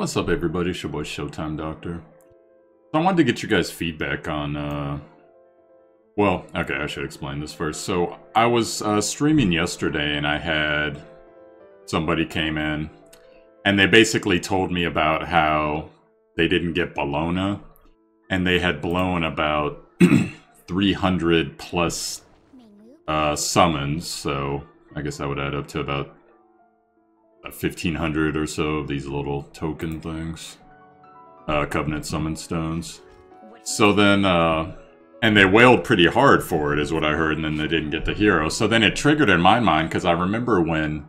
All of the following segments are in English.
What's up, everybody? It's your boy Showtimedr. So I wanted to get you guys' feedback on, well, okay, I should explain this first. So I was streaming yesterday and I had somebody came in and they basically told me about how they didn't get Bologna and they had blown about 300 plus summons, so I guess that would add up to about 1,500 or so of these little token things. Covenant summon stones. So then, and they wailed pretty hard for it, is what I heard, and then they didn't get the hero. So then it triggered in my mind, because I remember when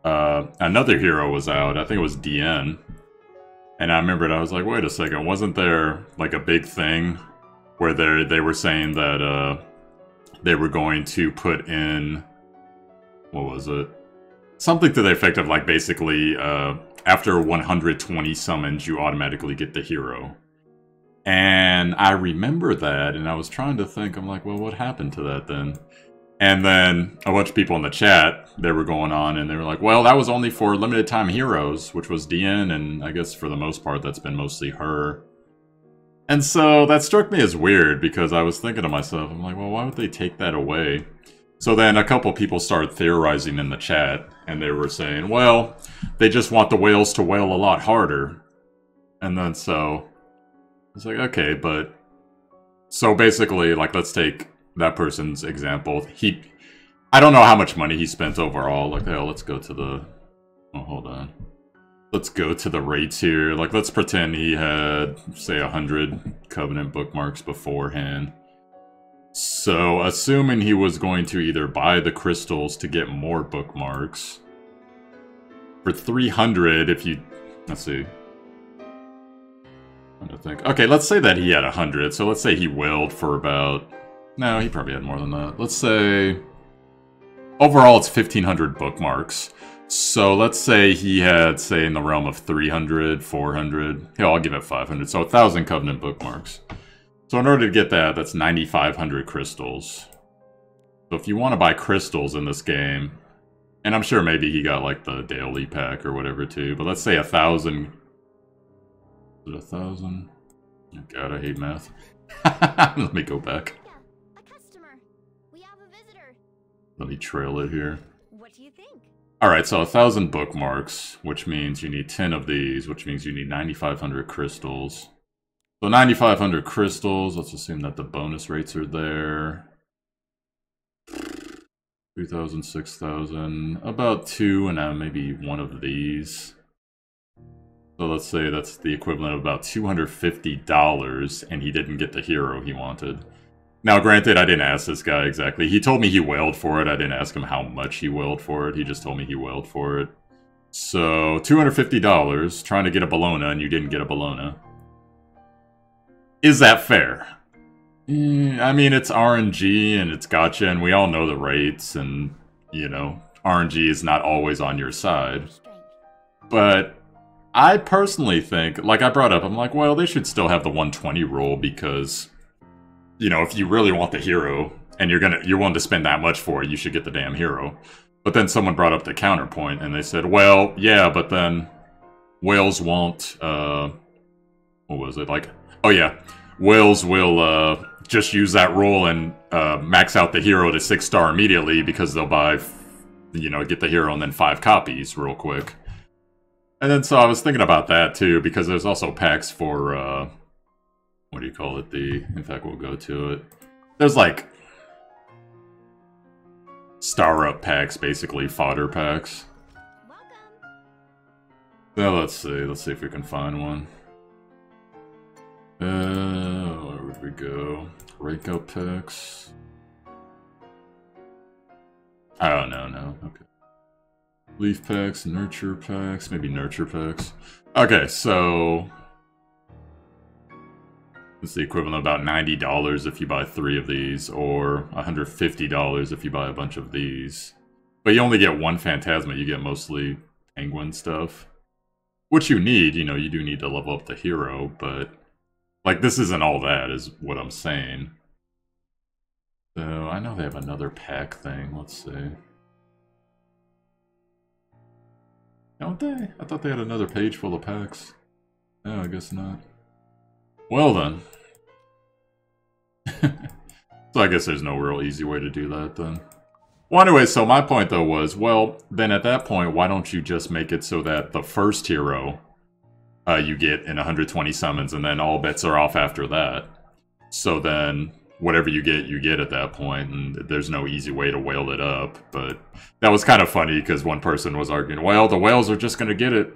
another hero was out, I think it was DN, and I remembered, I was like, wait a second, wasn't there like a big thing where they were saying that they were going to put in, what was it? Something to the effect of, like, basically, after 120 summons, you automatically get the hero. And I remember that, and I was trying to think, I'm like, well, what happened to that then? And then a bunch of people in the chat, they were going on, and they were like, well, that was only for limited time heroes, which was DN, and I guess for the most part, that's been mostly her. And so that struck me as weird, because I was thinking to myself, I'm like, well, why would they take that away? So then a couple people started theorizing in the chat, and they were saying, well, they just want the whales to wail a lot harder. And then so, it's like, okay, but... So basically, like, let's take that person's example. I don't know how much money he spent overall. Like, hell, let's go to the... Oh, hold on. Let's go to the rates here. Like, let's pretend he had, say, 100 Covenant bookmarks beforehand. So, assuming he was going to either buy the crystals to get more bookmarks, for 300, if you... Let's see. I'm trying to think. Okay, let's say that he had 100, so let's say he wailed for about... No, he probably had more than that. Let's say... Overall, it's 1,500 bookmarks. So, let's say he had, say, in the realm of 300, 400... Hell, I'll give it 500, so 1,000 Covenant bookmarks. So in order to get that, that's 9,500 crystals. So if you want to buy crystals in this game, and I'm sure maybe he got like the daily pack or whatever too, but let's say 1,000. Is it 1,000? Oh god, I hate math. Let me go back. A customer. We have a visitor. Let me trail it here. What do you think? Alright, so 1,000 bookmarks, which means you need 10 of these, which means you need 9,500 crystals. So 9,500 crystals, let's assume that the bonus rates are there. 3,000, 6,000, about 2 and maybe one of these. So let's say that's the equivalent of about $250, and he didn't get the hero he wanted. Now granted, I didn't ask this guy exactly. He told me he wailed for it, I didn't ask him how much he wailed for it, he just told me he wailed for it. So $250, trying to get a Bologna and you didn't get a Bologna. Is that fair? I mean, it's RNG and it's gacha, and we all know the rates, and, you know, RNG is not always on your side. But I personally think, like I brought up, I'm like, well, they should still have the 120 rule, because, you know, if you really want the hero, and you're willing to spend that much for it, you should get the damn hero. But then someone brought up the counterpoint, and they said, well, yeah, but then whales won't, what was it, like... Oh yeah, whales will just use that rule and max out the hero to 6-star immediately, because they'll buy, you know, get the hero and then 5 copies real quick. And then so I was thinking about that too, because there's also packs for, what do you call it, in fact we'll go to it. There's like, star up packs, basically, fodder packs. Welcome. So let's see if we can find one. Where would we go? Breakout packs? Oh, no, okay. Leaf packs, nurture packs, maybe nurture packs. Okay, so... It's the equivalent of about $90 if you buy 3 of these, or $150 if you buy a bunch of these. But you only get 1 Phantasma, you get mostly penguin stuff. Which you need, you know, you do need to level up the hero, but... Like, this isn't all that, is what I'm saying. So, I know they have another pack thing, let's see. Don't they? I thought they had another page full of packs. No, I guess not. Well then. So I guess there's no real easy way to do that then. Well, anyway, so my point though was, well, then at that point, why don't you just make it so that the first hero you get in 120 summons, and then all bets are off after that. So then, whatever you get at that point, and there's no easy way to whale it up. But that was kind of funny, because one person was arguing, well, the whales are just going to get it,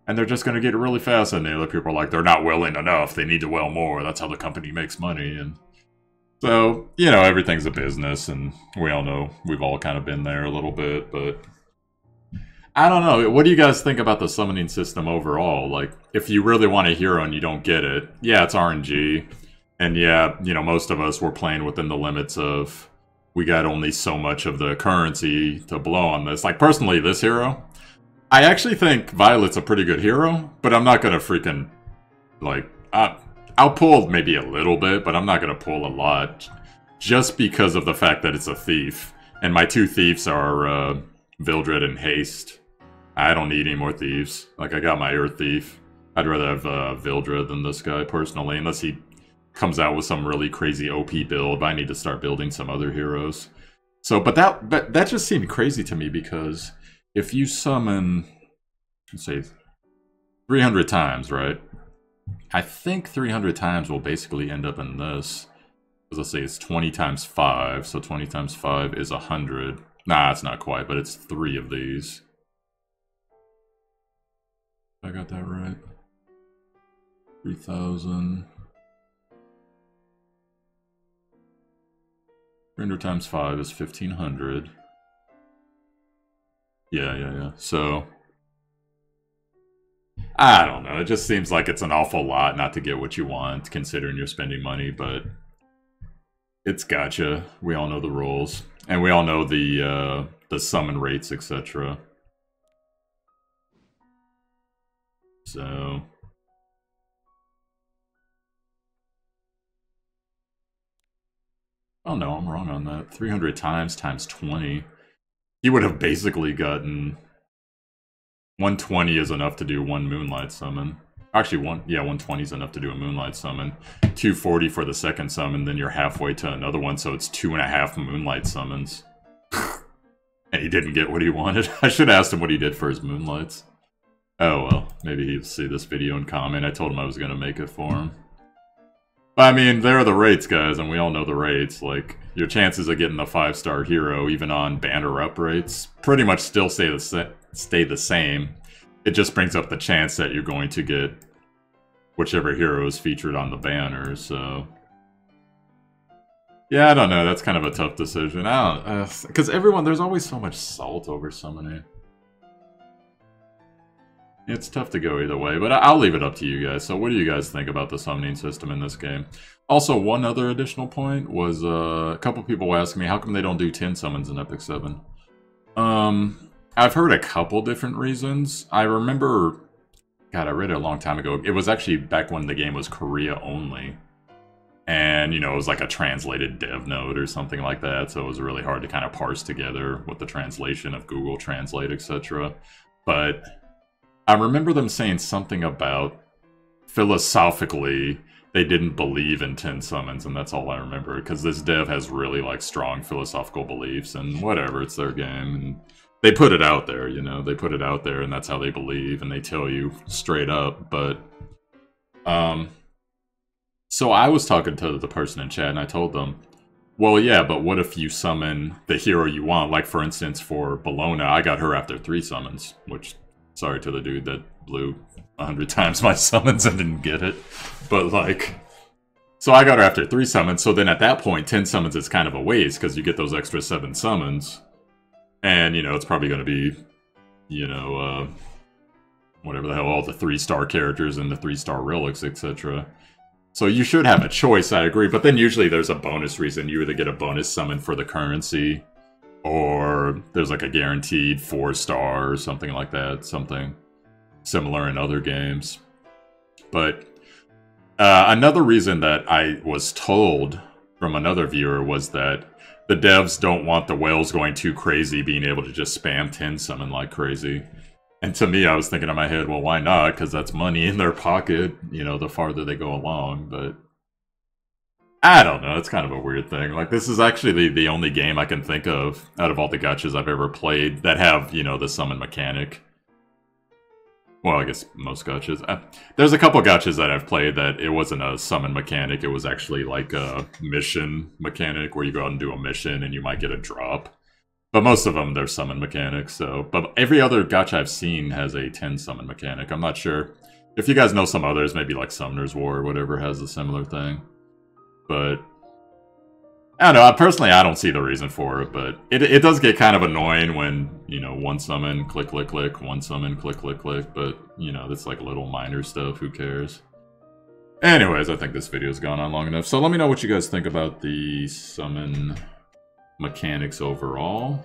and they're just going to get it really fast, and the other people are like, they're not whaling enough, they need to whale more, that's how the company makes money, and... So, you know, everything's a business, and we all know, we've all kind of been there a little bit, but... I don't know, what do you guys think about the summoning system overall? Like, if you really want a hero and you don't get it, yeah, it's RNG, and yeah, you know, most of us were playing within the limits of, we got only so much of the currency to blow on this. Like, personally, this hero, I actually think Violet's a pretty good hero, but I'm not gonna freaking, like, I'll pull maybe a little bit, but I'm not going to pull a lot. Just because of the fact that it's a thief. And my two thieves are Vildred and Haste. I don't need any more thieves. Like, I got my Earth Thief. I'd rather have Vildred than this guy, personally. Unless he comes out with some really crazy OP build. But I need to start building some other heroes. So, but that just seemed crazy to me, because if you summon, let's say, 300 times, right? I think 300 times will basically end up in this. Let's say it's 20 times 5, so 20 times 5 is 100. Nah, it's not quite, but it's 3 of these. I got that right. 3,000. 300 times 5 is 1,500. Yeah. So... I don't know, it just seems like it's an awful lot not to get what you want, considering you're spending money, but it's gacha. We all know the rules. And we all know the summon rates, etc. So... Oh no, I'm wrong on that. 300 times 20. He would have basically gotten... 120 is enough to do one Moonlight summon. Actually, 120 is enough to do a Moonlight summon. 240 for the second summon, then you're halfway to another one, so it's 2.5 Moonlight summons. And he didn't get what he wanted. I should have asked him what he did for his Moonlights. Oh well, maybe he'll see this video and comment. I told him I was going to make it for him. But I mean, there are the rates, guys, and we all know the rates. Like, your chances of getting the 5-star hero, even on banner up rates, pretty much still stay the same. It just brings up the chance that you're going to get whichever hero is featured on the banner, so... Yeah, I don't know, that's kind of a tough decision. I don't... Because there's always so much salt over summoning. It's tough to go either way, but I'll leave it up to you guys. So what do you guys think about the summoning system in this game? Also, one other additional point was a couple people asked me, how come they don't do 10 summons in Epic 7? I've heard a couple different reasons. I remember, God, I read it a long time ago. It was actually back when the game was Korea only. And, you know, it was like a translated dev note or something like that, so it was really hard to kind of parse together with the translation of Google Translate, etc. But I remember them saying something about, philosophically, they didn't believe in 10 summons, and that's all I remember, because this dev has really, like, strong philosophical beliefs, and whatever, it's their game, and they put it out there, you know, they put it out there, and that's how they believe, and they tell you straight up, but, so I was talking to the person in chat, and I told them, well, yeah, but what if you summon the hero you want? Like, for instance, for Bologna, I got her after 3 summons, which... Sorry to the dude that blew 100 times my summons and didn't get it. But, like... So I got her after 3 summons, so then at that point, 10 summons is kind of a waste, because you get those extra 7 summons. And, you know, it's probably going to be, you know, whatever the hell, all the 3-star characters and the 3-star relics, etc. So you should have a choice, I agree, but then usually there's a bonus reason. You either get a bonus summon for the currency, or there's like a guaranteed 4-star or something like that, something similar in other games. But another reason that I was told from another viewer was that the devs don't want the whales going too crazy, being able to just spam 10 summon like crazy. And to me, I was thinking in my head, well, why not? Because that's money in their pocket, you know, the farther they go along. But I don't know. It's kind of a weird thing. Like, this is actually the only game I can think of out of all the gachas I've ever played that have, you know, the summon mechanic. Well, I guess most gachas. There's a couple gachas that I've played that it wasn't a summon mechanic. It was actually like a mission mechanic where you go out and do a mission and you might get a drop. But most of them, they're summon mechanics. So, but every other gacha I've seen has a 10 summon mechanic. I'm not sure. If you guys know some others, maybe like Summoner's War or whatever has a similar thing. But I don't know, personally I don't see the reason for it, but it does get kind of annoying when, you know, one summon, click, click, click, one summon, click, click, click, but, you know, that's like little minor stuff, who cares? Anyways, I think this video's gone on long enough, so let me know what you guys think about the summon mechanics overall.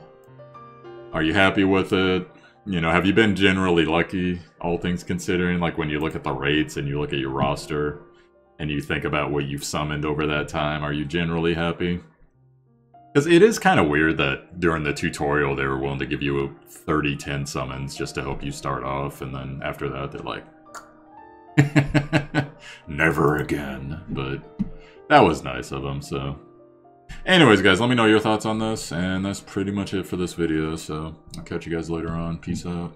Are you happy with it? You know, have you been generally lucky, all things considering? Like when you look at the rates and you look at your roster, and you think about what you've summoned over that time, are you generally happy? Because it is kind of weird that during the tutorial they were willing to give you 30-10 summons just to help you start off, and then after that they're like, never again. But that was nice of them, so. Anyways, guys, let me know your thoughts on this, and that's pretty much it for this video, so I'll catch you guys later on. Peace out.